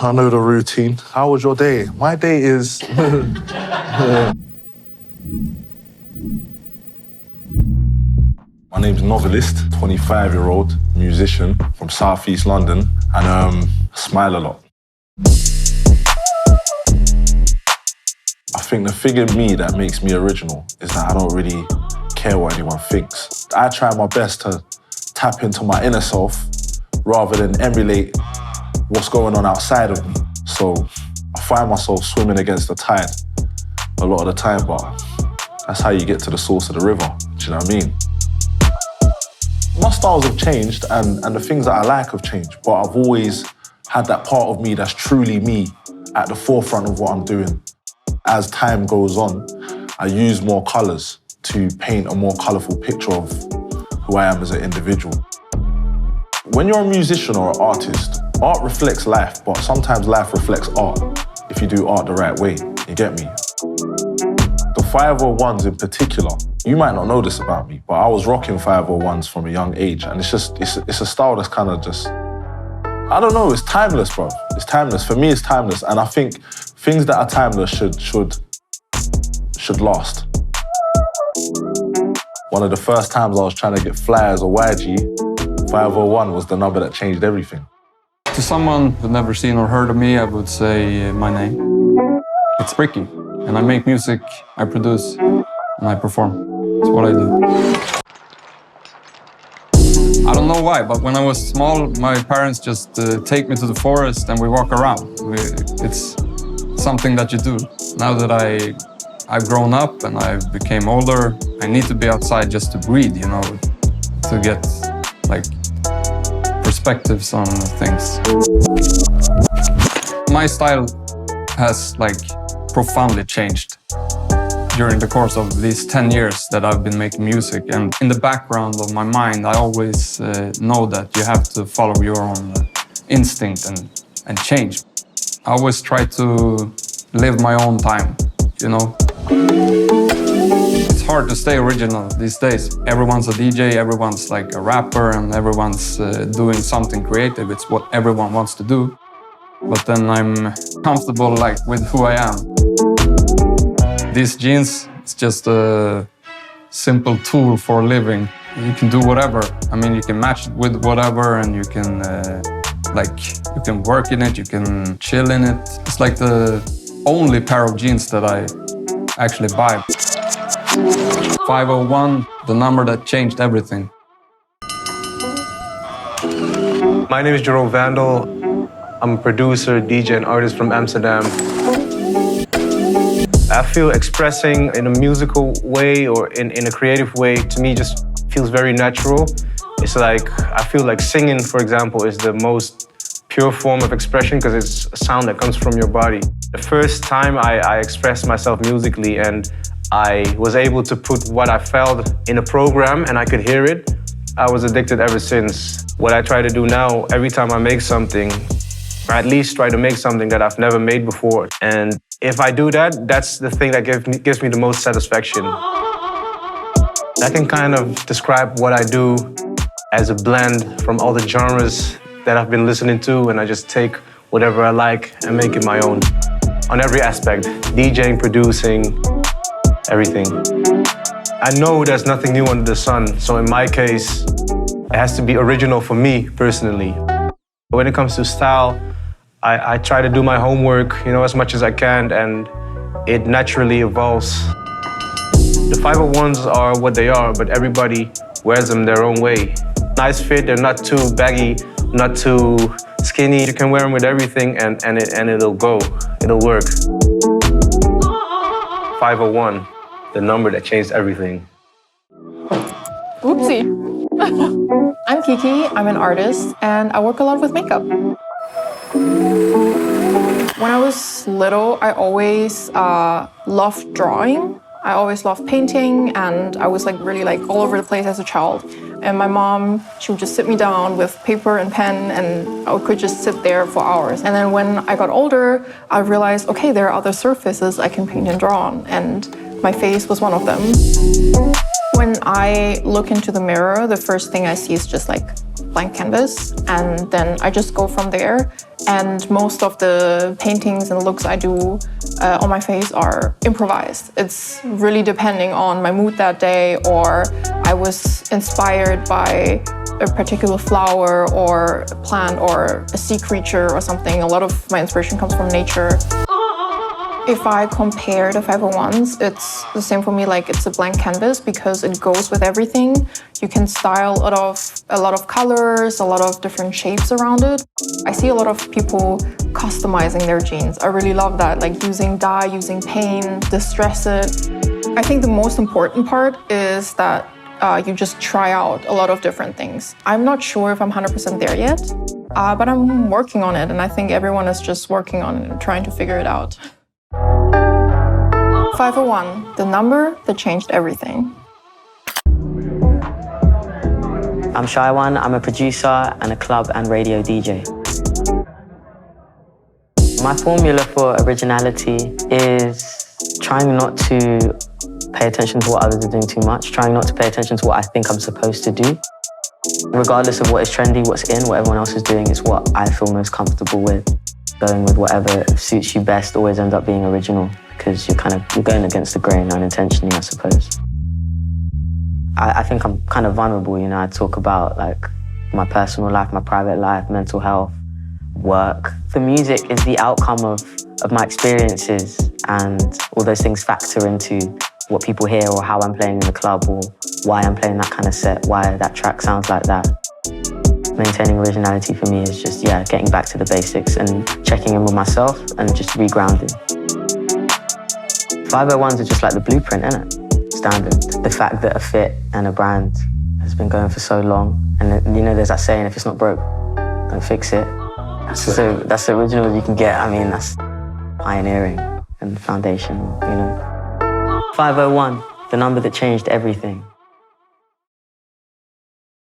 I know the routine. How was your day? My day is... My name's Novelist, 25-year-old musician from Southeast London, and smile a lot. I think the thing in me that makes me original is that I don't really care what anyone thinks. I try my best to tap into my inner self rather than emulate what's going on outside of me. So I find myself swimming against the tide a lot of the time, but that's how you get to the source of the river, do you know what I mean? My styles have changed and the things that I like have changed, but I've always had that part of me that's truly me at the forefront of what I'm doing. As time goes on, I use more colours to paint a more colourful picture of who I am as an individual. When you're a musician or an artist, art reflects life, but sometimes life reflects art if you do art the right way, you get me? The 501s in particular, you might not know this about me, but I was rocking 501s from a young age, and it's a style that's kind of just, I don't know, it's timeless, bro. It's timeless. For me, it's timeless, and I think things that are timeless should last. One of the first times I was trying to get fly as a YG, 501 was the number that changed everything. To someone who'd never seen or heard of me, I would say my name. It's Ricky, and I make music, I produce, and I perform. That's what I do. I don't know why, but when I was small, my parents just take me to the forest and we walk around. It's something that you do. Now that I've grown up and I became older, I need to be outside just to breathe, you know, to get like perspectives on things. My style has like profoundly changed during the course of these 10 years that I've been making music. And in the background of my mind, I always know that you have to follow your own instinct and change. I always try to live my own time, you know? It's hard to stay original these days. Everyone's a DJ, everyone's like a rapper, and everyone's doing something creative. It's what everyone wants to do. But then I'm comfortable like with who I am. These jeans, it's just a simple tool for living. You can do whatever. I mean, you can match it with whatever, and you can you can work in it, you can chill in it. It's like the only pair of jeans that I actually buy. 501, the number that changed everything. My name is Gerald Vandal. I'm a producer, DJ, and artist from Amsterdam. I feel expressing in a musical way or in a creative way, to me, just feels very natural. It's like, I feel like singing, for example, is the most pure form of expression because it's a sound that comes from your body. The first time I expressed myself musically and I was able to put what I felt in a program and I could hear it, I was addicted ever since. What I try to do now, every time I make something, or at least try to make something that I've never made before. And if I do that, that's the thing that gives me the most satisfaction. I can kind of describe what I do as a blend from all the genres that I've been listening to, and I just take whatever I like and make it my own. On every aspect, DJing, producing, everything. I know there's nothing new under the sun, so in my case, it has to be original for me personally. When it comes to style, I try to do my homework, you know, as much as I can, and it naturally evolves. The 501s are what they are, but everybody wears them their own way. Nice fit, they're not too baggy, not too skinny. You can wear them with everything and it'll go, it'll work. 501, the number that changed everything. Oopsie. I'm Kiki, I'm an artist, and I work a lot with makeup. When I was little, I always loved drawing. I always loved painting, and I was like really like all over the place as a child. And my mom, she would just sit me down with paper and pen, and I could just sit there for hours. And then when I got older, I realized, okay, there are other surfaces I can paint and draw on, and my face was one of them. When I look into the mirror, the first thing I see is just like blank canvas, and then I just go from there. And most of the paintings and looks I do on my face are improvised. It's really depending on my mood that day, or I was inspired by a particular flower or a plant or a sea creature or something. A lot of my inspiration comes from nature. If I compare the 501s, it's the same for me, like it's a blank canvas because it goes with everything. You can style a lot of colors, a lot of different shapes around it. I see a lot of people customizing their jeans. I really love that, like using dye, using paint, distress it. I think the most important part is that you just try out a lot of different things. I'm not sure if I'm 100% there yet, but I'm working on it, and I think everyone is just working on it and trying to figure it out. 501, the number that changed everything. I'm Shyone. I'm a producer and a club and radio DJ. My formula for originality is trying not to pay attention to what others are doing too much, trying not to pay attention to what I think I'm supposed to do. Regardless of what is trendy, what's in, what everyone else is doing, it's what I feel most comfortable with. Going with whatever suits you best always ends up being original, because you're going against the grain unintentionally, I suppose. I think I'm kind of vulnerable, you know. I talk about like my personal life, my private life, mental health, work. The music is the outcome of my experiences, and all those things factor into what people hear or how I'm playing in the club or why I'm playing that kind of set, why that track sounds like that. Maintaining originality for me is just, getting back to the basics and checking in with myself and just regrounding. 501s are just like the blueprint, innit? Standard. The fact that a fit and a brand has been going for so long, and you know, there's that saying, if it's not broke, don't fix it. So that's the original you can get. I mean, that's pioneering and foundational, you know. 501, the number that changed everything.